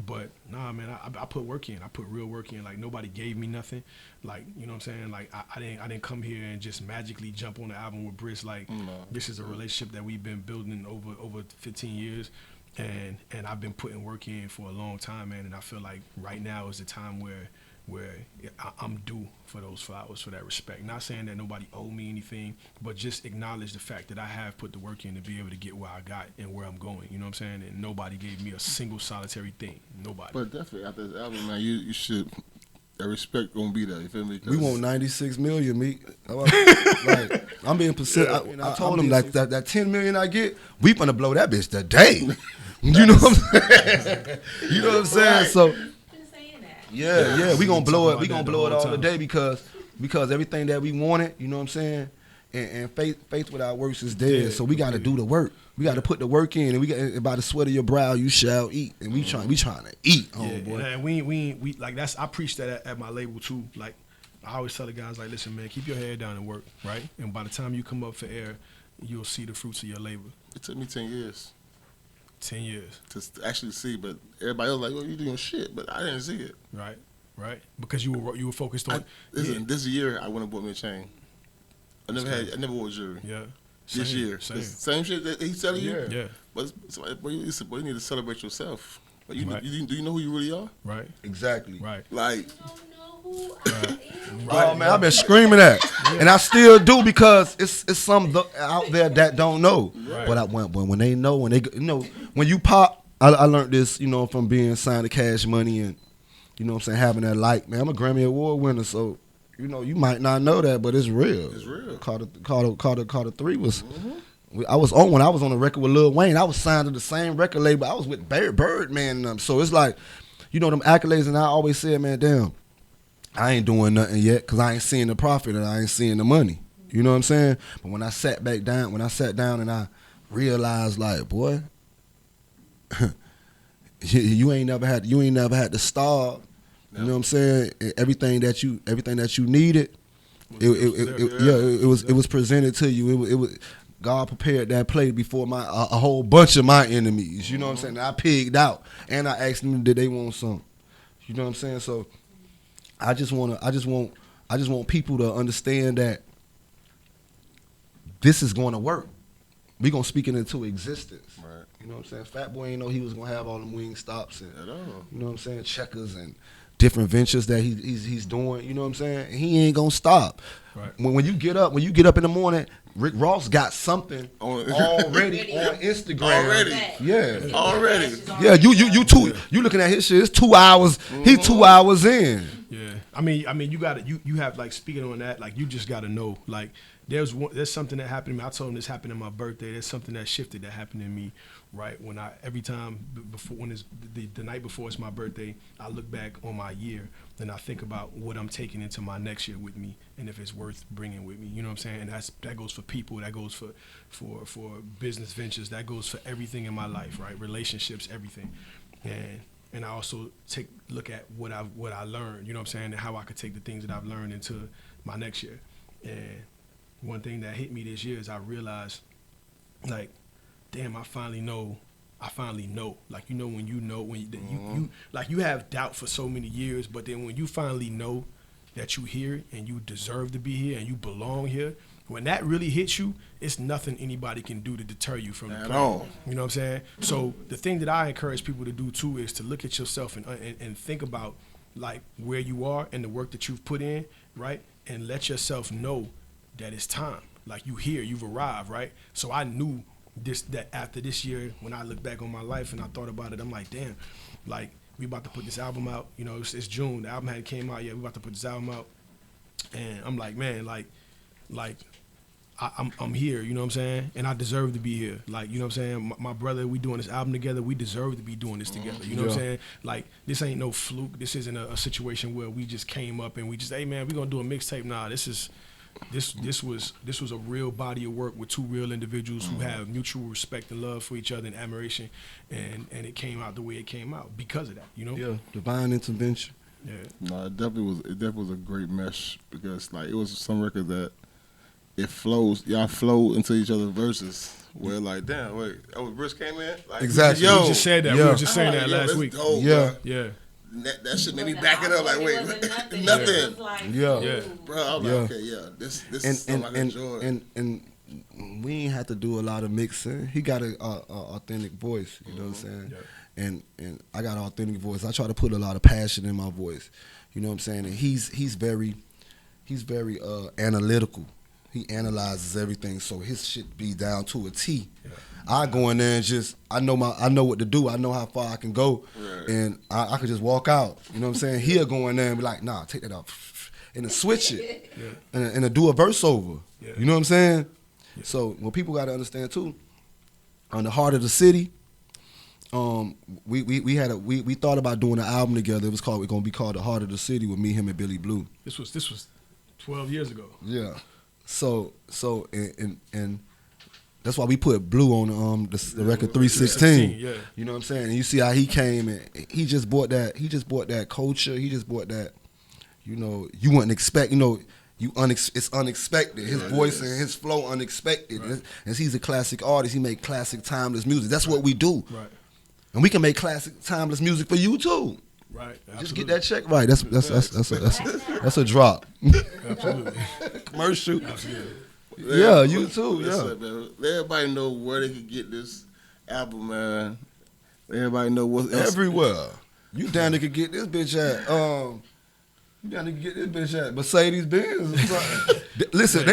E: But nah, man, I put work in. I put real work in. Like, nobody gave me nothing. Like, you know what I'm saying? Like, I didn't come here and just magically jump on the album with Briss. Like, this is a relationship that we've been building over 15 years. And I've been putting work in for a long time, man. And I feel like right now is the time where I'm due for those flowers, for that respect. Not saying that nobody owe me anything, but just acknowledge the fact that I have put the work in to be able to get where I got and where I'm going. You know what I'm saying? And nobody gave me a single solitary thing. Nobody.
C: But definitely after this album, man, you should. That respect gonna be there. You feel me?
D: We want 96 million, me. Like, I'm being persistent. I told him that 10 million I get, we finna blow that bitch today. You know what I'm saying? You know what I'm saying?
C: Right.
D: So.
B: saying that.
D: Yeah, we gonna blow it. We gonna blow it all today because everything that we wanted, you know what I'm saying, and faith without works is dead.
E: Yeah,
D: so we got to do the work. We got to put the work in, and we got by the sweat of your brow you shall eat. And we trying to eat, boy.
E: And we like that's I preach that at my label too. Like, I always tell the guys, like, listen, man, keep your head down and work, right? And by the time you come up for air, you'll see the fruits of your labor.
C: It took me 10 years
E: 10 years.
C: to actually see, but everybody was like, "Well, you doing shit," but I didn't see it.
E: Right, because you were focused on.
C: This year, I went and bought me a chain. I never wore jewelry.
E: Yeah.
C: This year, same shit that he's telling you.
E: Yeah.
C: But you need to celebrate yourself. Like,
E: Right.
C: do you know who you really are?
E: Right.
D: Exactly.
E: Right.
C: Like,
D: Oh man, I've been screaming that, and I still do because it's some out there that don't know.
E: Right.
D: But when they know, when you pop, I learned this, from being signed to Cash Money and what I'm saying, having that light. Man, I'm a Grammy Award winner, so you might not know that, but it's real.
C: It's real.
D: Carter 3 was. I was on when I was on the record with Lil Wayne. I was signed to the same record label. I was with Birdman and them. So it's like, them accolades, and I always said, man, damn, I ain't doing nothing yet because I ain't seeing the profit and I ain't seeing the money. You know what I'm saying? But when I sat down and I realized, like, boy, you ain't never had to starve. You know what I'm saying? Everything that you needed, it was presented to you. It was God prepared that plate before a whole bunch of my enemies. You know what I'm saying? I pigged out and I asked them, did they want some? You know what I'm saying? So I just want people to understand that this is going to work. We gonna speak it into existence.
C: Right.
D: You know what I'm saying? Fat Boy ain't know he was gonna have all them wing stops and
C: at all.
D: you know what I'm saying, checkers and different ventures that he's doing. You know what I'm saying? He ain't gonna stop.
E: Right.
D: When you get up in the morning, Rick Ross got something already on Instagram.
C: Already.
D: Yeah.
C: Already.
D: Yeah. You looking at his shit? It's 2 hours. He 2 hours in.
E: Yeah. I mean, you have, like, speaking on that, like, you just gotta know, like, there's something that happened to me. I told him this happened on my birthday. There's something that shifted that happened to me, right? When every time before, when it's the night before it's my birthday, I look back on my year and I think about what I'm taking into my next year with me and if it's worth bringing with me. You know what I'm saying? And that goes for people, that goes for business ventures, that goes for everything in my life, right? Relationships, everything. And I also look at what I learned, you know what I'm saying, and how I could take the things that I've learned into my next year. And one thing that hit me this year is I realized, like, damn, I finally know. Like, when you like, you have doubt for so many years, but then when you finally know that you here and you deserve to be here and you belong here, when that really hits you, it's nothing anybody can do to deter you from
C: at all.
E: You know what I'm saying? So the thing that I encourage people to do too is to look at yourself and think about, like, where you are and the work that you've put in, right? And let yourself know that it's time. Like, you've arrived, right? So I knew that after this year, when I look back on my life and I thought about it, I'm like, damn, like, we about to put this album out. It's June. The album hadn't came out yet. We about to put this album out. And I'm like, man, like I'm here, you know what I'm saying? And I deserve to be here. Like, you know what I'm saying? My brother, we doing this album together. We deserve to be doing this together. You know what I'm saying? Like, this ain't no fluke. This isn't a situation where we just came up and we just, hey, man, we gonna do a mixtape. Nah, this was a real body of work with two real individuals who have mutual respect and love for each other and admiration, and it came out the way it came out because of that,
D: Yeah, divine intervention.
E: Yeah.
C: No, it definitely was a great mesh because, like, it was some records that it flows. Y'all flow into each other's verses. Where like, damn, wait, oh, Brisk came in. Like,
D: Exactly.
C: Yo,
E: We just said that.
D: Yeah.
E: We were just saying
C: I'm
E: that
C: like,
E: last
C: that's
E: week.
C: dope,
D: Yeah.
C: bro.
E: Yeah.
C: That shit made me back it up. Like, wait,
B: nothing.
C: nothing.
B: It was like,
D: Yeah.
E: Yeah.
C: Bro, I was
D: Yeah.
C: like, okay, yeah, this is something I can enjoy.
D: And we ain't have to do a lot of mixing. He got a authentic voice. You know what I'm saying?
E: Yeah.
D: And I got an authentic voice. I try to put a lot of passion in my voice. You know what I'm saying? And he's very analytical. He analyzes everything, so his shit be down to a T.
E: Yeah.
D: I go in there and just I know what to do. I know how far I can go,
C: Right.
D: and I could just walk out. You know what I'm saying? He'll go in there and be like, "Nah, take that off," and then switch it, and then do a verse over.
E: Yeah.
D: You know what I'm saying? Yeah. So what people got to understand too, on the heart of the city, we thought about doing an album together. It was gonna be called The Heart of the City with me, him, and Billy Blue.
E: This was 12 years ago.
D: Yeah. So and that's why we put Blue on the record 316.
E: Yeah.
D: You know what I'm saying? And you see how he came and he just bought that culture. He just bought that, you wouldn't expect, it's unexpected. His voice and his flow unexpected.
E: Right.
D: And he's a classic artist. He make classic timeless music. That's what we do.
E: Right.
D: And we can make classic timeless music for you too.
E: Right. Absolutely.
D: Just get that check right. That's a drop.
E: Absolutely.
D: Commercial.
E: Absolutely.
D: Yeah, you too.
C: Listen,
D: Yeah.
C: man, let everybody know where they can get this album, man. Let everybody know what else.
D: Everywhere. You down there could get this bitch at you down there could get this bitch at Mercedes-Benz. Listen,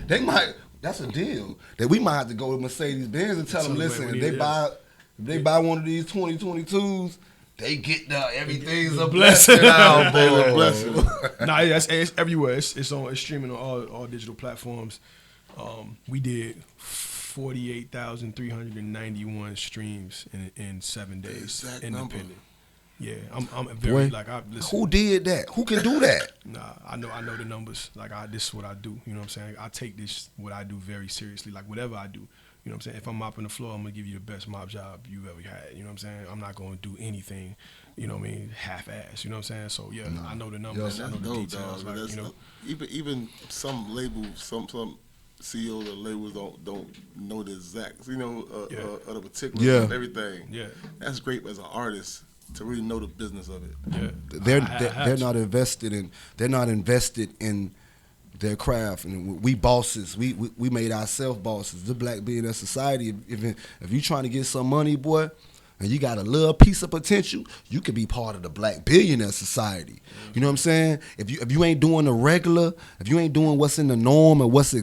D: they might. That's a deal. That we might have to go to Mercedes-Benz and tell them, listen, if they buy one of these 2022s, they get everything's a blessing out, boy.
C: Blessing.
E: Nah, it's everywhere. It's streaming on all digital platforms. We did 48,391 streams in 7 days,
C: Exact
E: independent.
C: number.
E: Yeah, I'm very
D: Boy,
E: listen.
D: who did that? Who can do that?
E: Nah, I know the numbers. This is what I do. You know what I'm saying? I take what I do very seriously. Like whatever I do. You know what I'm saying? If I'm mopping the floor, I'm gonna give you the best mop job you ever had. You know what I'm saying? I'm not gonna do anything, half-ass. You know what I'm saying? So yeah, I know the numbers.
C: Yeah,
E: I know
C: that's
E: the
C: dope,
E: details.
C: dog.
E: Like,
C: That's, even some labels, some CEOs of labels don't know the exact, of the particulars of everything.
E: Yeah.
C: That's great as an artist to really know the business of it.
E: Yeah.
D: They're not invested in their craft, and we bosses. We made ourselves bosses. The black billionaire society. If you trying to get some money, boy, and you got a little piece of potential, you could be part of the black billionaire society. You know what I'm saying? If you ain't doing the regular, if you ain't doing what's in the norm and what they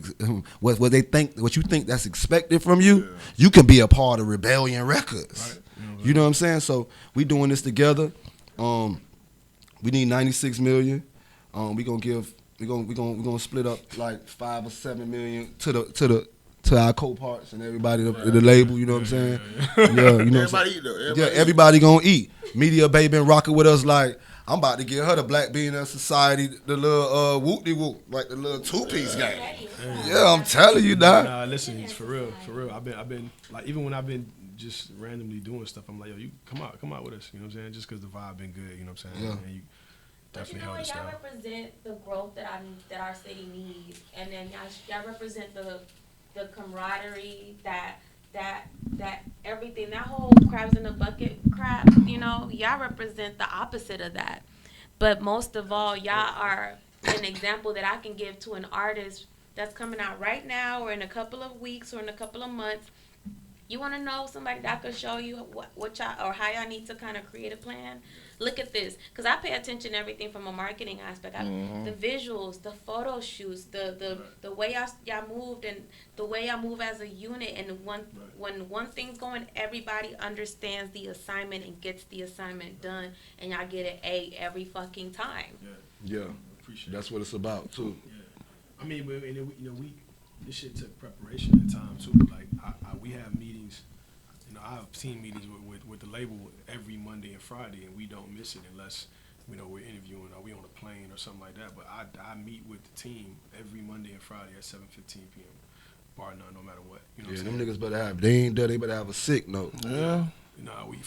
D: think, what you think that's expected from you, you can be a part of Rebellion Records.
E: Right.
D: You know what I'm saying? So we doing this together. We need 96 million. We're gonna split up like 5 or 7 million to our co-parts and everybody in the label. You know what I'm saying? Yeah, you know.
C: Everybody eat though.
D: Everybody gonna eat. mediabae been rocking with us like. I'm about to get her the Black Billionaire Society, the little whoop-de-whoop, like the little two-piece game. Yeah, I'm telling you, dog.
E: Nah, listen, it's for real. I've been like, even when I've been just randomly doing stuff, I'm like, yo, you come out with us. You know what I'm saying? Just because the vibe been good. You know what I'm saying?
D: Yeah.
E: And you definitely held us
B: y'all
E: down.
B: represent the growth that our city needs, and then y'all represent the camaraderie that everything, that whole crabs in the bucket crap, y'all represent the opposite of that. But most of all, y'all are an example that I can give to an artist that's coming out right now or in a couple of weeks or in a couple of months. You want to know somebody that could show you what y'all, or how y'all need to kind of create a plan? Look at this, because I pay attention to everything from a marketing aspect. The visuals, the photo shoots, the way y'all moved, and the way y'all move as a unit. And when one thing's going, everybody understands the assignment and gets the assignment done, and y'all get an A every fucking time.
D: Yeah,
E: Appreciate
D: that's what it's about too.
E: Yeah. I mean, this shit took preparation at times too. Like we have meetings. I've seen meetings with the label every Monday and Friday, and we don't miss it unless we're interviewing or we on a plane or something like that. But I meet with the team every Monday and Friday at 7:15 p.m. bar none, no matter what. You know what I'm
D: them
E: saying?
D: niggas better have. They ain't there. They better have a sick note.
C: Yeah.
E: Nah, we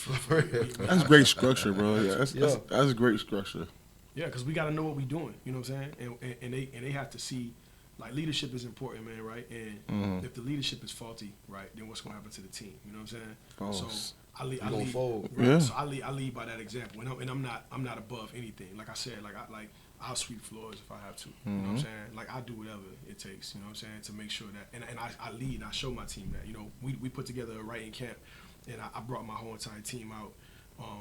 C: That's great structure, bro. Yeah, that's great structure.
E: Yeah, because we got to know what we're doing. You know what I'm saying? And they have to see like leadership is important, man, right? And if the leadership is faulty, right, then what's gonna happen to the team? You know what I'm saying? So I lead, right? So I lead by that example, and I'm not above anything. Like I said, I'll sweep floors if I have to. You know what I'm saying? Like I do whatever it takes. You know what I'm saying, to make sure that, and I lead and I show my team that. You know, we put together a writing camp, and I brought my whole entire team out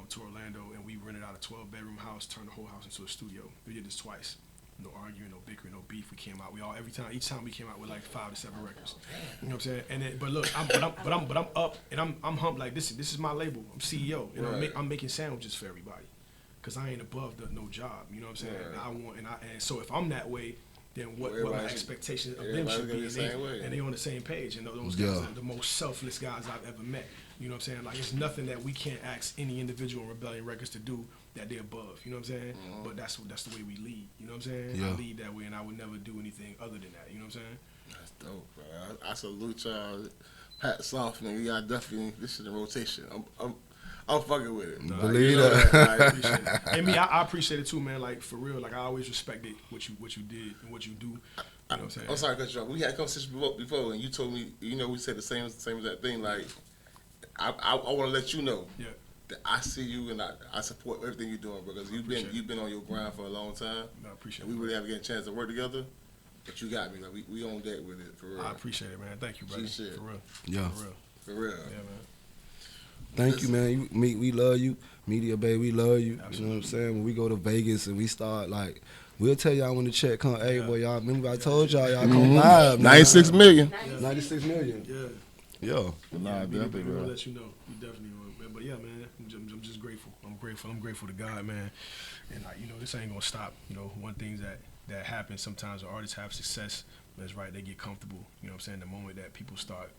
E: to Orlando, and we rented out a 12-bedroom house, turned the whole house into a studio. We did this twice. No arguing, no bickering, no beef. We came out. Each time we came out with like 5 to 7 records. You know what I'm saying? And then, but look, I'm up and I'm humped like this is my label. I'm CEO, and I'm making sandwiches for everybody, cause I ain't above no job. You know what I'm saying? And so if I'm that way, then what my expectations of them should be, and they on the same page. And those guys are the most selfless guys I've ever met. You know what I'm saying? Like, it's nothing that we can't ask any individual in Rebellion Records to do that they're above. You know what I'm saying? But that's the way we lead. You know what I'm saying?
D: Yeah.
E: I lead that way, and I would never do anything other than that. You know what I'm saying?
C: That's dope, bro. I salute y'all. Hats off, man. You got definitely this is in rotation. I'm fucking with it.
D: Believe
C: that.
E: I appreciate it. And me, I appreciate it too, man. Like, for real. Like, I always respected what you did and what you do. You know what I'm saying?
C: I'm sorry to cut you off. We had a conversation before, and you told me, you know, we said the same exact thing. Like, I want to let you know that I see you and I support everything you're doing, because you've been on your grind for a long time.
E: No, I appreciate it.
C: We really haven't get a chance to work together, but you got me. Like, we on deck with it, for real.
E: I appreciate it, man. Thank you, brother. For real.
D: Yeah.
E: For real.
C: For real.
E: Yeah, man.
D: Thank you, man. We love you. Mediabae, we love you.
E: Absolutely.
D: You know what I'm saying? When we go to Vegas and we start, like, we'll tell y'all when the check come. Hey, boy, y'all remember I told y'all come live.
C: 96 million.
D: 96 million.
E: Yeah.
D: Yeah.
C: Nah, definitely,
E: we'll
C: bro.
E: let you know. We definitely will, man. But yeah, man, I'm just grateful. I'm grateful to God, man. And you know, this ain't gonna stop. You know, one thing that happens sometimes when artists have success, that's right, they get comfortable. You know what I'm saying? The moment that people start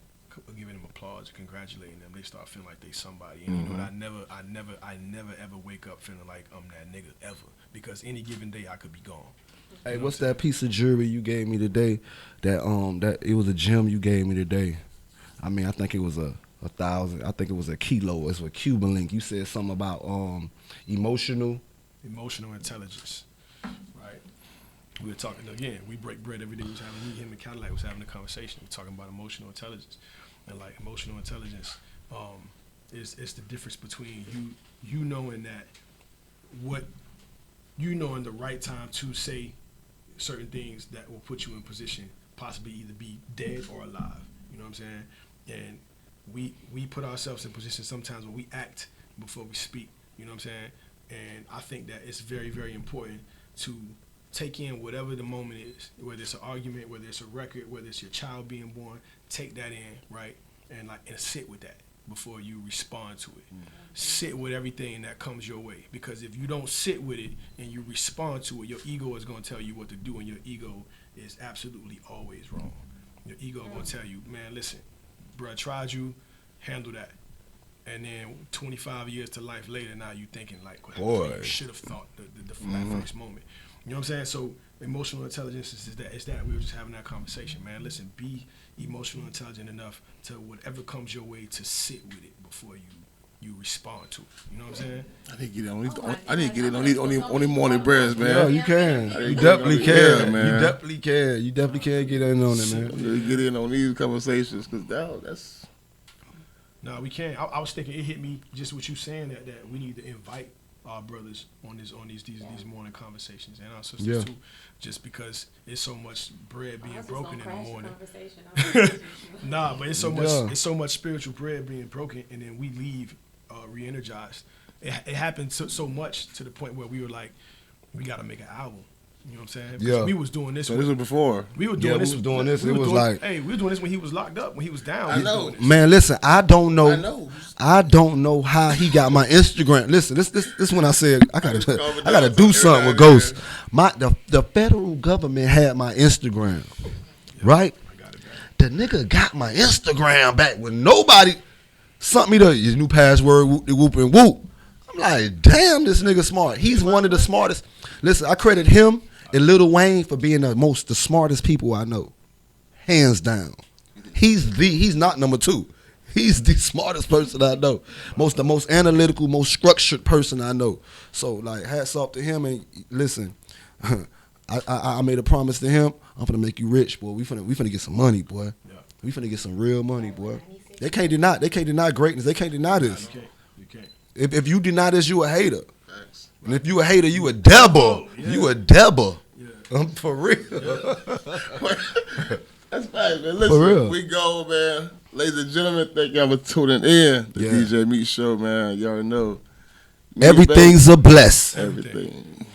E: giving them applause and congratulating them, they start feeling like they somebody. And you know what? I never ever wake up feeling like I'm that nigga ever, because any given day I could be gone.
D: Hey, what's that piece of jewelry you gave me today? That it was a gem you gave me today. I mean, I think it was a 1,000. I think it was a kilo. It's a Cuban link. You said something about emotional
E: intelligence, right? We were talking again. We break bread every day. We was having him and Cadillac was having a conversation. We're talking about emotional intelligence, and like emotional intelligence is the difference between you knowing that what you know in the right time to say certain things that will put you in position, possibly either be dead or alive. You know what I'm saying? And we put ourselves in position sometimes where we act before we speak. You know what I'm saying? And I think that it's very, very important to take in whatever the moment is, whether it's an argument, whether it's a record, whether it's your child being born, take that in, right? And sit with that before you respond to it. Sit with everything that comes your way, because if you don't sit with it and you respond to it, your ego is going to tell you what to do, and your ego is absolutely always wrong. Your ego going to tell you, man, listen, bro, I tried you, handle that. And then 25 years to life later, now you thinking like, well, you should have thought the first moment. You know what I'm saying? So emotional intelligence is that we were just having that conversation, man. Listen, be emotional intelligent enough to whatever comes your way to sit with it before you respond to it. You know what I'm saying?
C: I need to get it on these morning breads, man.
D: Yeah, you can. You definitely can, man. You definitely can. You definitely can get in on it, man.
C: Get in on these conversations, because that's.
E: No, we can't. I was thinking, it hit me just what you saying that we need to invite our brothers on these morning conversations, and our sisters too, just because it's so much bread being broken in the morning. Nah, but it's so much spiritual bread being broken, and then we leave re-energized. It happened so much to the point where we were like, we got to make an album. You know what I'm saying? Because we was doing this.
C: So this was before.
E: We were doing this.
D: We were
E: doing this when he was locked up, when he was down.
C: I know.
D: Man, listen, I don't know how he got my Instagram. Listen, this when I said I gotta do something with Ghost. The federal government had my Instagram, right? The nigga got my Instagram back when nobody sent me his new password, whoop and whoop. I'm like, damn, this nigga smart. He's one of the smartest. Listen, I credit him and Lil Wayne for being the smartest people I know, hands down. He's not number 2. He's the smartest person I know, the most analytical, most structured person I know. So like, hats off to him. And listen, I made a promise to him. I'm finna make you rich, boy. We finna get some money, boy.
E: Yeah.
D: We finna get some real money, boy. They can't deny greatness. They can't deny this.
E: You can't.
D: If you deny this, you a hater.
C: Facts.
D: And if you a hater, you a devil.
E: Yeah.
D: You a devil.
E: Yeah.
D: For real.
C: That's right, man. Listen,
D: For real.
C: we go, man. Ladies and gentlemen, thank y'all for tuning in. The
D: Yeah.
C: DJ Meat Show, man. Y'all know.
D: Everything's a bless.
C: Everything.